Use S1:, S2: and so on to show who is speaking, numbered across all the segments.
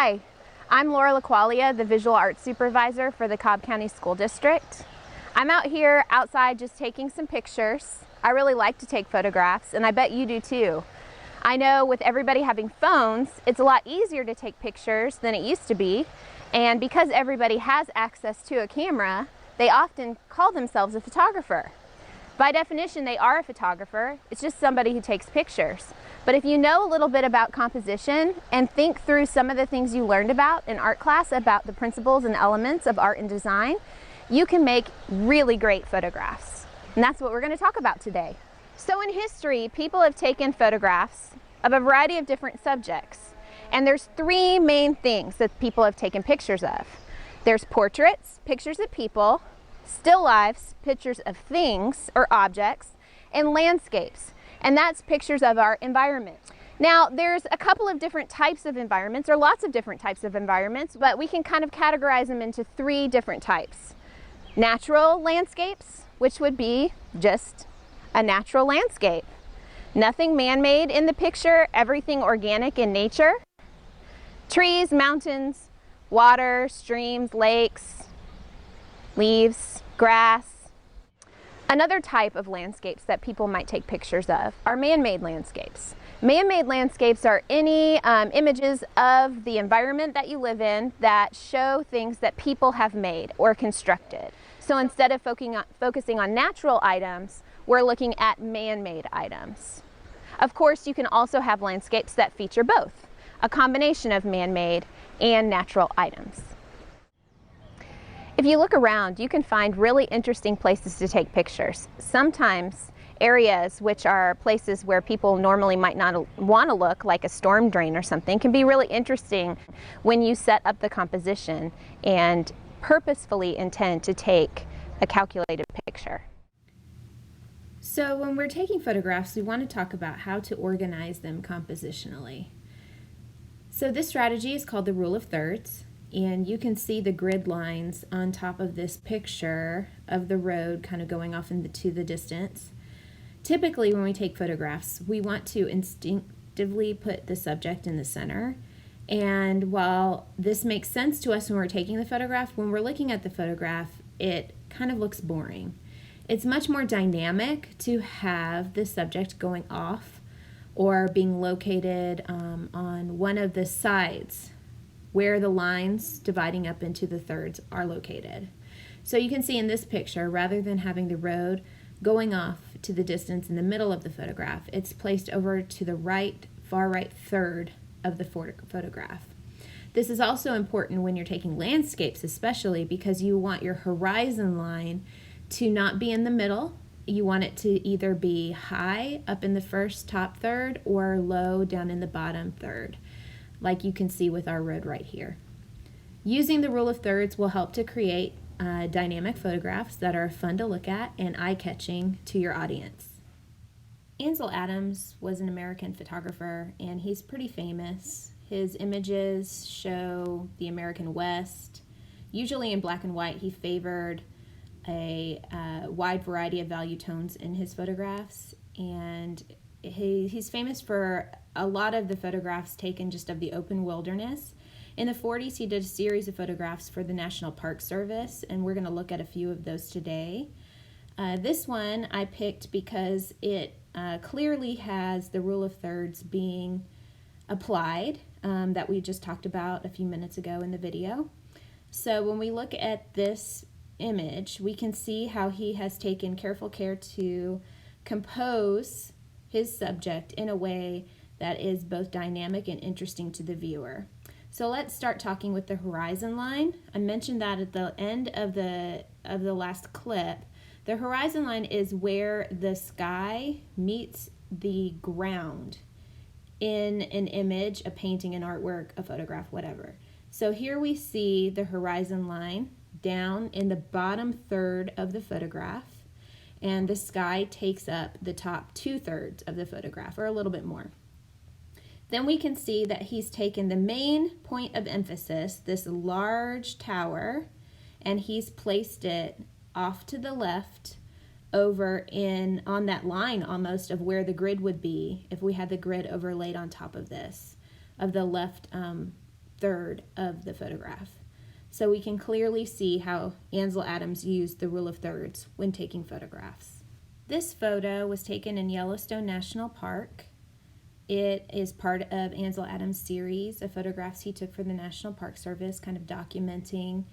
S1: Hi, I'm Laura LaQualia, the Visual Arts Supervisor for the Cobb County School District. I'm out here outside just taking some pictures. I really like to take photographs, and I bet you do too. I know with everybody having phones, it's a lot easier to take pictures than it used to be, and because everybody has access to a camera, they often call themselves a photographer. By definition, they are a photographer. It's just somebody who takes pictures. But if you know a little bit about composition and think through some of the things you learned about in art class about the principles and elements of art and design, you can make really great photographs. And that's what we're going to talk about today. So in history, people have taken photographs of a variety of different subjects. And there's three main things that people have taken pictures of. There's portraits, pictures of people, still lifes, pictures of things or objects, and landscapes. And that's pictures of our environment. Now, there's a couple of different types of environments, or lots of different types of environments, but we can kind of categorize them into three different types. Natural landscapes, which would be just a natural landscape. Nothing man-made in the picture, everything organic in nature. Trees, mountains, water, streams, lakes, leaves, grass. Another type of landscapes that people might take pictures of are man-made landscapes. Man-made landscapes are any images of the environment that you live in that show things that people have made or constructed. So instead of focusing on natural items, we're looking at man-made items. Of course, you can also have landscapes that feature both, a combination of man-made and natural items. If you look around, you can find really interesting places to take pictures. Sometimes areas which are places where people normally might not want to look, like a storm drain or something, can be really interesting when you set up the composition and purposefully intend to take a calculated picture.
S2: So when we're taking photographs, we want to talk about how to organize them compositionally. So this strategy is called the rule of thirds. And you can see the grid lines on top of this picture of the road kind of going off into the distance. Typically, when we take photographs, we want to instinctively put the subject in the center. And while this makes sense to us when we're taking the photograph, when we're looking at the photograph, it kind of looks boring. It's much more dynamic to have the subject going off or being located on one of the sides where the lines dividing up into the thirds are located. So you can see in this picture, rather than having the road going off to the distance in the middle of the photograph, it's placed over to the right, far right third of the photograph. This is also important when you're taking landscapes, especially because you want your horizon line to not be in the middle. You want it to either be high up in the first top third or low down in the bottom third, like you can see with our road right here. Using the rule of thirds will help to create dynamic photographs that are fun to look at and eye-catching to your audience. Ansel Adams was an American photographer, and he's pretty famous. His images show the American West. Usually in black and white, he favored a wide variety of value tones in his photographs, and he's famous for a lot of the photographs taken just of the open wilderness. In the 40s, he did a series of photographs for the National Park Service, and we're going to look at a few of those today. This one I picked because it clearly has the rule of thirds being applied that we just talked about a few minutes ago in the video. So when we look at this image, we can see how he has taken careful care to compose his subject in a way that is both dynamic and interesting to the viewer. So let's start talking with the horizon line. I mentioned that at the end of the last clip. The horizon line is where the sky meets the ground in an image, a painting, an artwork, a photograph, whatever. So here we see the horizon line down in the bottom third of the photograph, and the sky takes up the top 2/3 of the photograph, or a little bit more. Then we can see that he's taken the main point of emphasis, this large tower, and he's placed it off to the left over on that line almost of where the grid would be if we had the grid overlaid on top of this, of the left third of the photograph. So we can clearly see how Ansel Adams used the rule of thirds when taking photographs. This photo was taken in Yellowstone National Park. It is part of Ansel Adams' series of photographs he took for the National Park Service, kind of documenting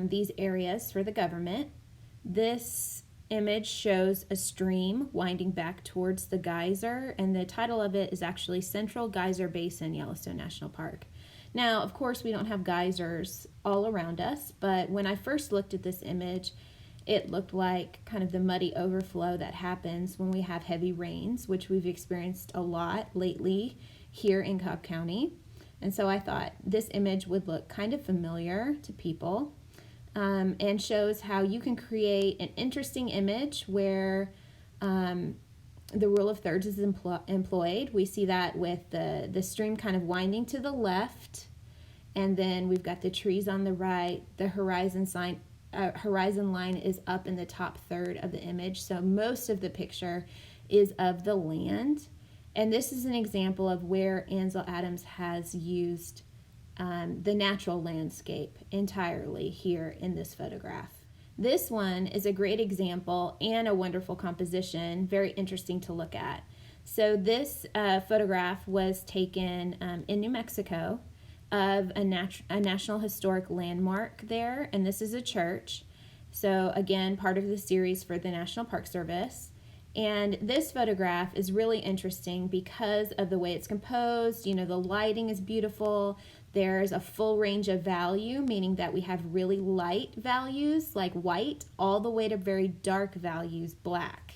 S2: these areas for the government. This image shows a stream winding back towards the geyser, and the title of it is actually Central Geyser Basin, Yellowstone National Park. Now, of course, we don't have geysers all around us, but when I first looked at this image, it looked like kind of the muddy overflow that happens when we have heavy rains, which we've experienced a lot lately here in Cobb County. And so I thought this image would look kind of familiar to people, and shows how you can create an interesting image where the rule of thirds is employed. We see that with the stream kind of winding to the left, and then we've got the trees on the right. The horizon line is up in the top third of the image, so most of the picture is of the land. And this is an example of where Ansel Adams has used the natural landscape entirely here in this photograph. This one is a great example and a wonderful composition, very interesting to look at. So this photograph was taken in New Mexico of a National Historic Landmark there, and this is a church. So again, part of the series for the National Park Service. And this photograph is really interesting because of the way it's composed. You know, the lighting is beautiful. There's a full range of value, meaning that we have really light values like white all the way to very dark values, black.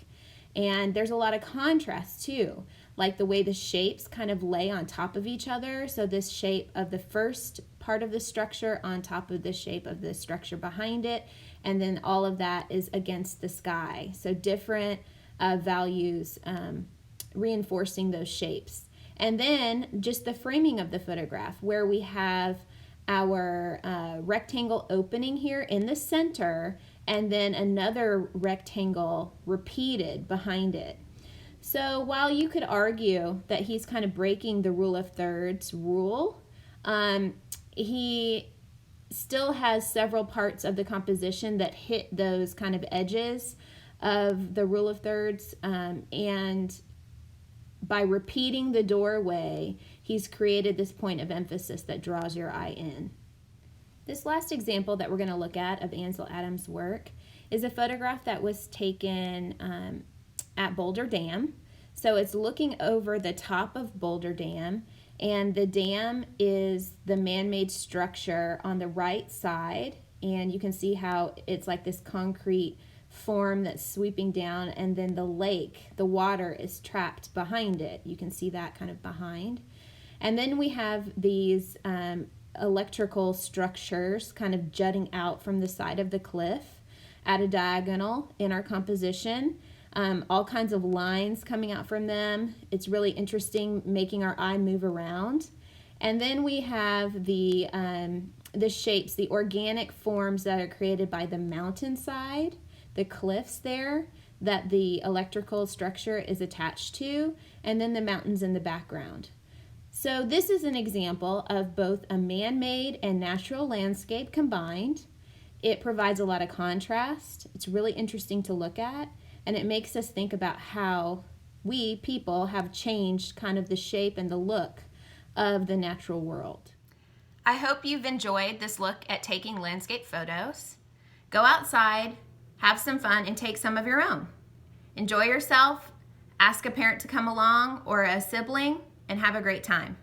S2: And there's a lot of contrast too, like the way the shapes kind of lay on top of each other. So this shape of the first part of the structure on top of the shape of the structure behind it, and then all of that is against the sky. So different values reinforcing those shapes. And then just the framing of the photograph, where we have our rectangle opening here in the center, and then another rectangle repeated behind it. So while you could argue that he's kind of breaking the rule of thirds rule, he still has several parts of the composition that hit those kind of edges of the rule of thirds, and by repeating the doorway, he's created this point of emphasis that draws your eye in. This last example that we're going to look at of Ansel Adams' work is a photograph that was taken at Boulder Dam. So it's looking over the top of Boulder Dam, and the dam is the man-made structure on the right side, and you can see how it's like this concrete form that's sweeping down, and then the lake, the water is trapped behind it. You can see that kind of behind. And then we have these electrical structures kind of jutting out from the side of the cliff at a diagonal in our composition. All kinds of lines coming out from them. It's really interesting, making our eye move around. And then we have the shapes, the organic forms that are created by the mountainside, the cliffs there that the electrical structure is attached to, and then the mountains in the background. So this is an example of both a man-made and natural landscape combined. It provides a lot of contrast. It's really interesting to look at, and it makes us think about how we people have changed kind of the shape and the look of the natural world. I hope you've enjoyed this look at taking landscape photos. Go outside, have some fun, and take some of your own. Enjoy yourself, ask a parent to come along or a sibling, and have a great time.